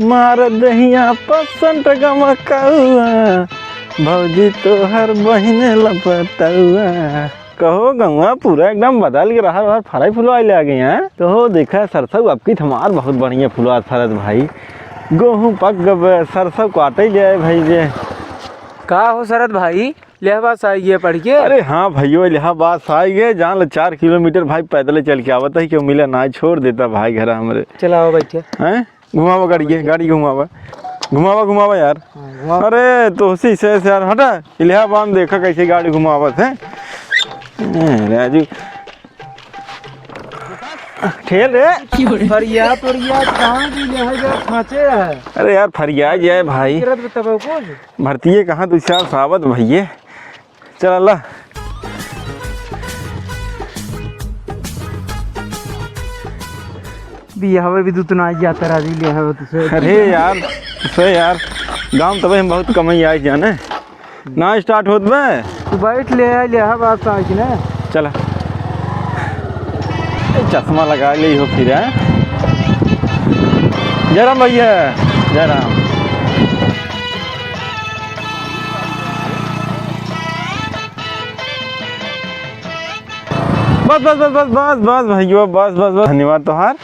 मार दहिया पसंद गमकौआ भौजी तो हर बहिने लपटौआ। कहो गौआ पूरा एकदम बदल के रहा फराई फुलवा ले आ गए हैं। तो हो देखा सरसों आपकी हमार बहुत बढ़िया फुलवा फरत भाई। गेहूँ पक गए सरसों काटे ले भाई जे। का हो शरद भाई इलाहाबाद आई है पढ़ के? अरे हाँ भैया इलाहाबाद आई गए जान लो 4 किलोमीटर भाई पैदल चल के आवत है क्यों मिला ना छोड़ देता भाई घर हमारे। चलाओ बैठे हैं घुमावा गाड़ी घुमावा यार। अरे तो उसी से यार हटा इलाहाबाद में देखा कैसे गाड़ी घुमावत है राजू। ठेल रे फरिया कहाँ की खाँचे है? अरे यार फरिया जाए भाई भर्ती कहाँ तू चार सावत भैया चल अल्लाह। बिहावे भी तू ना जाता राजी ले हवे तुझे। अरे यार से यार गांव तब हम बहुत कमाई आई जाने ना स्टार्ट होत में तू बैठ ले इलाहाबाद आ कि ना चला चश्मा लगा ले हो फिर है। जयराम भैया जयराम। बस बस बस बस बस बस भैया बस बस बस धन्यवाद तोहार।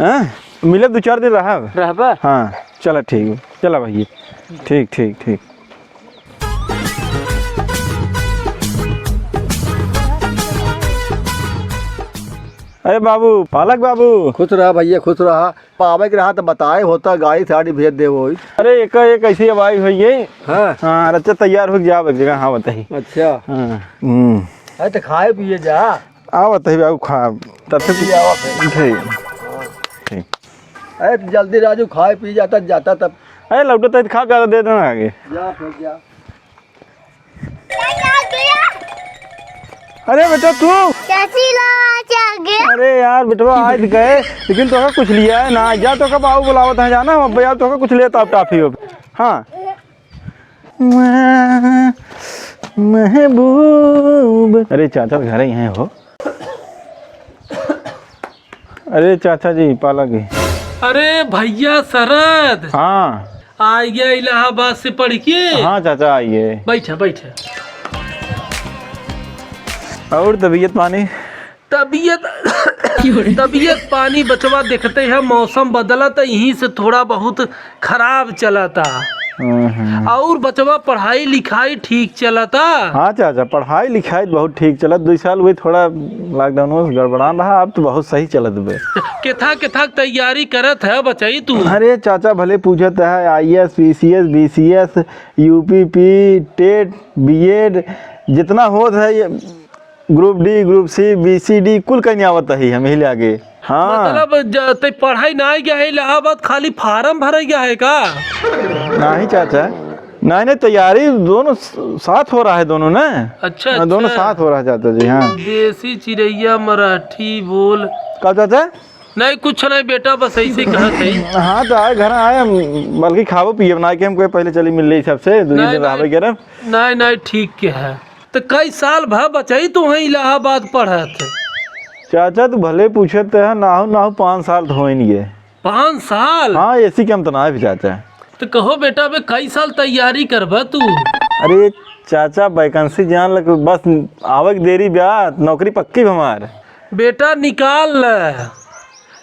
हैं मिले 2-4 दिन रहा। हाँ चला ठीक चला भैया ठीक ठीक ठीक। अरे बाबू पालक बाबू खुश रहा भैया खुश रहा। पावे के रहा तो बताए होता गाड़ी साड़ी भेज दे वो। अरे एक ऐसी आवाज हुई है। हाँ हाँ अच्छा तैयार हो जा एक जगह। हाँ बताइए। अच्छा हाँ अरे तो खाए पिए जा आओ बताइए बाबू खा तब से ठीक। अरे तो जल्दी राजू खाए पी जाता तब। अरे लौटो तो खा प्यादा दे देना आगे। जा फिर जा। अरे बेटा तू गया? अरे यार बेटवा आज गए लेकिन तो कुछ लिया है ना जा तो कब आओ बुलावत है जाना अब यार तो कुछ लेता अब टाफी हो। हाँ महबूब। अरे चाचा घर ही हैं हो। अरे चाचा जी पाला की। अरे भैया शरद हाँ आ गया इलाहाबाद से पढ़ के। हाँ चाचा आइए बैठे और तबीयत पानी तबीयत पानी बचवा देखते हैं मौसम बदला तो यहीं से थोड़ा बहुत खराब चला था। और बचवा पढ़ाई लिखाई ठीक चला था। हाँ चाचा पढ़ाई लिखाई बहुत ठीक चलत 2 साल हुई थोड़ा लॉकडाउन में गड़बड़ा रहा अब तो बहुत सही चलत बे। केथा तैयारी करत है बचाई तू? अरे चाचा भले पूछत है IAS PCS BCS UPP TET BEd जितना होत है ये group D group C BCD कुल कहीं आवत है हम ही आगे। हाँ मतलब पढ़ाई ना गया है इलाहाबाद खाली फार्म भरा गया है का? नहीं चाचा नहीं तैयारी दोनों साथ हो रहा है दोनों ना। अच्छा दोनों साथ हो रहा है चाचा जी। हाँ देसी चिड़ैया मराठी बोल का चाचा? नहीं कुछ नहीं बेटा बस ऐसे कहत है। हाँ तो आए घर आए बल्कि खाओ पिए बना के हमको पहले चली मिल रही सबसे 2 दिन रहा वगैरह। नहीं ठीक के है तो कई साल भा बचाई तू वहीं इलाहाबाद पढ़त? चाचा तू भले पूछते है ना 5 साल तो हो ही नहीं है। 5 साल? हाँ ऐसी कम तो ना है चाचा। तो कहो बेटा बे कई साल तैयारी करबा तू? अरे चाचा वैकेंसी जान लग बस आवक देरी ब्याह नौकरी पक्की हमार। बेटा निकाल ल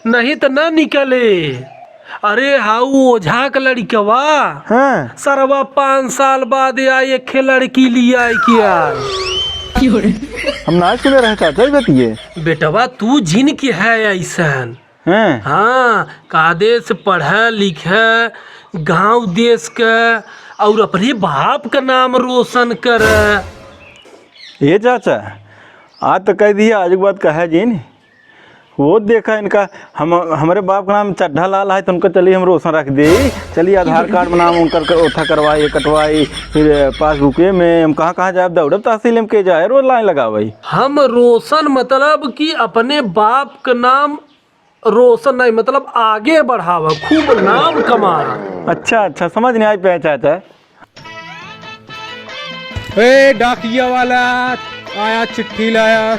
नहीं तो ना निकले। अरे हाउ ओझा का लड़कवा हाँ सरवा 5 साल बाद आई एक लड़की लिया क्या? हम ना सुने रहे चाचा ही बतिए। बेटवा तू जिन की है ऐसन। हाँ का देश पढ़े लिखे गांव देश के और अपने बाप का नाम रोशन कर। ये चाचा आज तो कह दिया आज के बाद कहे जिन वो देखा इनका हमारे बाप का नाम चड्ढा लाल है तो उनको चलिए हम रोशन रख दे। चलिए आधार कार्ड में नाम उनका ओथा करवाई कटवाई फिर पासबुक में हम कहाँ जाए दौड़ब तहसील में के जाए रोज लाइन लगावाई। हम रोशन मतलब कि अपने बाप का नाम रोशन नहीं मतलब आगे बढ़ावा खूब नाम कमा। अच्छा समझ नहीं आई पे चाचा। डाकिया वाला आया चिट्ठी लाया।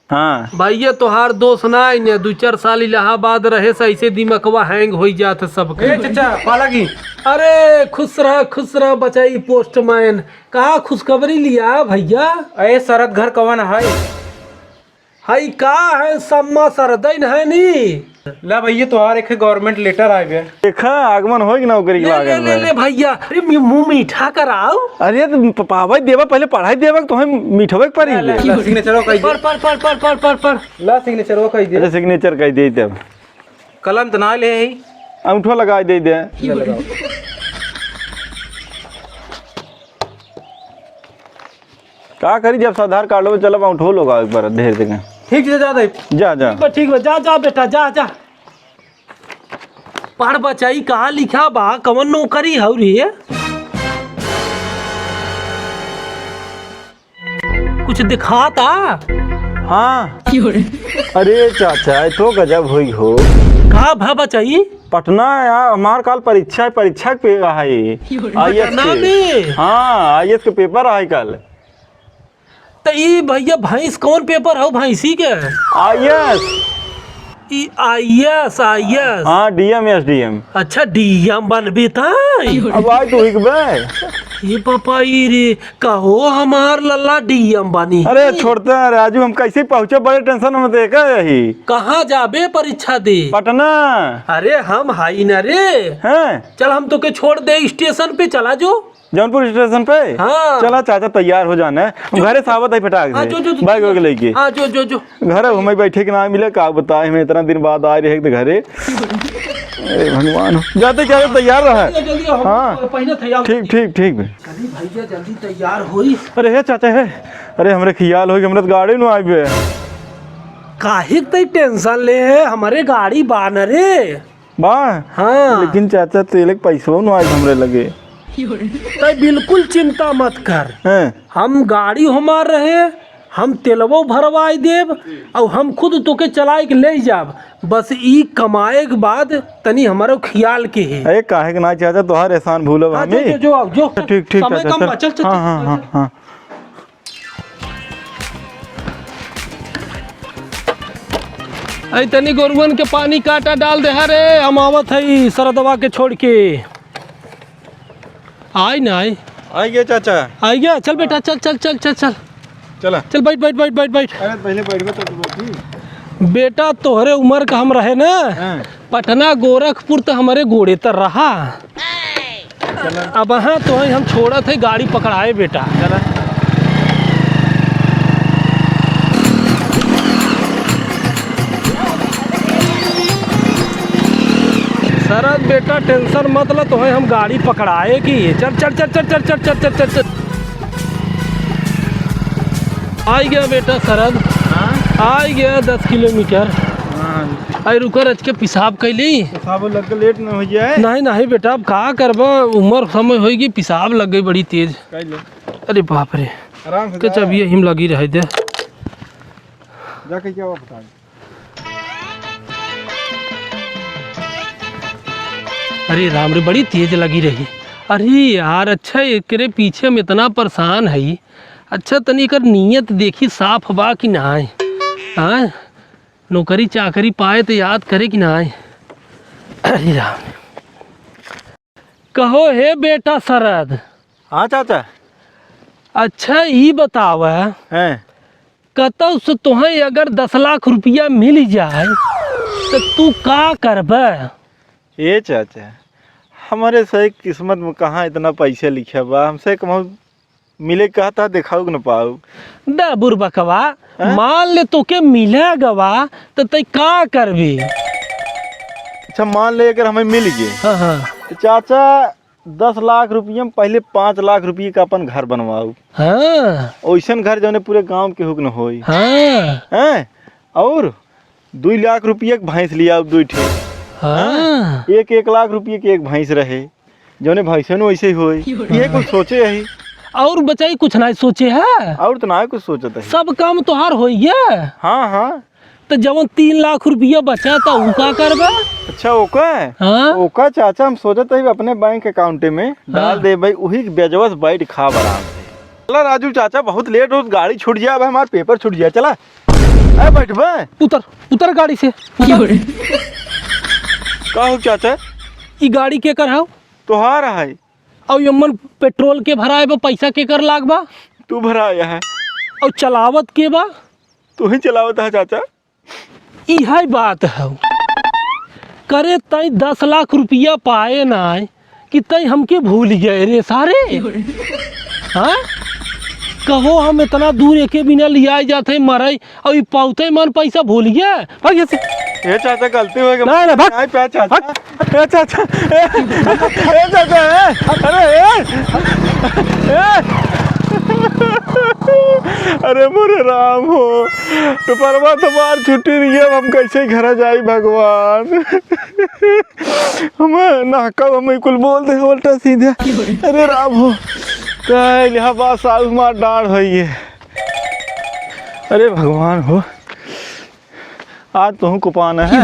हाँ भैया तोहार दोस्त ना ने 2-4 साल इलाहाबाद रहे से ऐसे दिमकवा हैंग हो जात सबके। चाचा पाला की अरे खुश रह बचाई पोस्टमैन। कहा खुशखबरी लिया भैया? अरे शरद घर कवन है? हई का है सम्मा सरदैन है नी। ला भैया तोहार एक गवर्नमेंट लेटर आ गया। देखा आगमन होगी नौकरी के ले लागल ले ले भैया। अरे मुंह मीठा कराओ। अरे तो पावा देवा पहले पढ़ाई देवा तो हम मिठवे पड़ी ले। ला सिग्नेचर कह दे। पर ला सिग्नेचर कह दे। अरे सिग्नेचर कह दे तब कलम तो ना ले है। अंगूठा लगा दे दे। का करी जब आधार कार्ड में चलब अंगूठो लगा एक बार ढेर जगह। ठीक से जा दे। जा ठीक बा जा बेटा जा। पढ़ बचाई कहाँ लिखा बा कवन नौकरी हौ रे? कुछ दिखाता? हाँ अरे चाचा तो गजब हुई हो। कहा भा बचाई? पटना यार हमार काल परीक्षा के है पटना में? हाँ IAS के पेपर है कल। तो ये भैया भैंस कौन पेपर हो भैंसी के? IAS IAS हाँ DM SDM। अच्छा DM बनबे ताई। अब आज तो हिक बे। ये पापा रे कहो हमार लल्ला DM बनी। अरे छोड़ते हैं राजू हम कैसे पहुँचे बड़े टेंशन में देखा यही। कहाँ जाबे परीक्षा दे? पटना। अरे हम हाई न रे हैं चल हम तो के छोड़ दे स्टेशन पे चला जो। जौनपुर स्टेशन पे। हाँ। चला चाचा तैयार हो जाना है हम घरे सावत है फटाक हाँ, जो बाइक वगैरह लेके। हाँ जो घर हमें बैठे के ना मिले का बताए हमें इतना दिन बाद आए रहे घरे। अरे भगवान जाते क्या तैयार रहा है। जल्दी हाँ। पहले तैयार। ठीक भैया जल्दी तैयार होई। अरे हे चाचा है अरे हमरे ख्याल हो कि हमरे गाड़ी में आए काहे तई टेंशन ले है हमारे गाड़ी बान रे बा। हाँ लेकिन चाचा तेल के पैसों न आए हमरे लगे। तई बिल्कुल चिंता मत कर। हैं हम गाड़ी हमार रहे हम तेलवो भरवाई देव और हम खुद तोके चलाए के ले जाब। बस ई कमाए के बाद तनी हमारो ख्याल के है। अरे काहे के ना चाचा तोहार एहसान भूलब हाँ, हमें। जो ठीक समय चाचा कम बचल चल। हाँ ऐ तनी गोरुवन के पानी काटा डाल दे रे हम आवत है सरदवा के छोड़ के। आई ना आई गया चाचा। आई गया चल बेटा चल चला चल बैठ। अरे पहले बैठ तो बेटा तोहरे उम्र का हम रहे ना पटना गोरखपुर तो हमारे गोड़े तर रहा। अब हाँ तो हम छोड़ा थे गाड़ी पकड़ाए बेटा। शरद बेटा टेंशन मत लो तो हम गाड़ी पकड़ाए की। चल आ गया बेटा शरद। आ गया 10 किलोमीटर। अरे रुका रच के पिसाब कैली। लग लेट न हो जाए। नहीं बेटा अब का करबा उम्र समय होगी पिसाब लग गई बड़ी तेज। अरे बाप रे आराम से कुछ अभी हिम लगी रहे दे। जाके क्या हुआ बता। अरे राम रे बड़ी तेज लगी रही। अरे यार अच्छा एकरे पीछे में इतना परेशान है। अच्छा तनी कर नीयत देखी साफ बा कि ना है। हाँ नौकरी चाकरी पाए तो याद करे कि ना है। अरे राम कहो हे बेटा शरद। हाँ चाचा। अच्छा ये बताव हैं कतौ से तुम्हें अगर 10 लाख रुपया मिल जाए तो तू का करब? ये चाचा हमारे सही किस्मत में कहाँ इतना पैसा लिखा बा हमसे कमाऊ मिले कहता दिखाऊ न पाऊ। डबुर बकवा मान ले तो के मिले गवा तो तय का करबी? अच्छा मान ले अगर हमें मिल गए हाँ तो चाचा 10 लाख रुपये में पहले 5 लाख रुपये का अपन घर बनवाऊ। हाँ ओइसन घर जो पूरे गांव के हुक न होई। हाँ हैं और 2 लाख रुपये के भैंस लिया 2 ठे। हाँ 1 लाख रुपये के एक भैंस रहे जौने भैंसन वैसे ही होई। ये कुछ सोचे है और बचाई कुछ नहीं सोचे है और तो ना कुछ सोचता है। सब काम तोहार हो गया। हाँ तो जब 3 लाख रुपया बचा तो ऊ का करबा? अच्छा ओका हाँ ओका चाचा हम सोचते है अपने बैंक अकाउंट में डाल दे भाई वही बेजवस बैठ खा आराम से। चला राजू चाचा बहुत लेट हो गाड़ी छूट जाए हमारा पेपर छूट जाए। चला अरे बैठबे उतर उतर गाड़ी से। का हो चाचा ई गाड़ी के कर हाउ तोहार है और यमन पेट्रोल के भराए बा पैसा के कर लाग बा तू भराया है और चलावत के बा तू ही चलावत है चाचा। इहा बात है करे तई 10 लाख रुपया पाए ना कि तई हमके भूल गए रे सारे। हाँ कहो हम इतना दूर एके बिना लिया जाते मरई और ई पाउते मन पैसा भूल गया भाग से। ये चाचा गलती हो गई नहीं, नहीं, भाग। नहीं पे चाचा ए चाचा ए चाचा अरे मोरे राम हो तो परवा तो बार छुट्टी नहीं है हम कैसे घर जाई भगवान। हम नाका हम कुल बोल दे उल्टा सीधे। अरे राम हो कल यहाँ बात साल मार डाढ़ हुई है। अरे भगवान हो आज तो कुपाना है।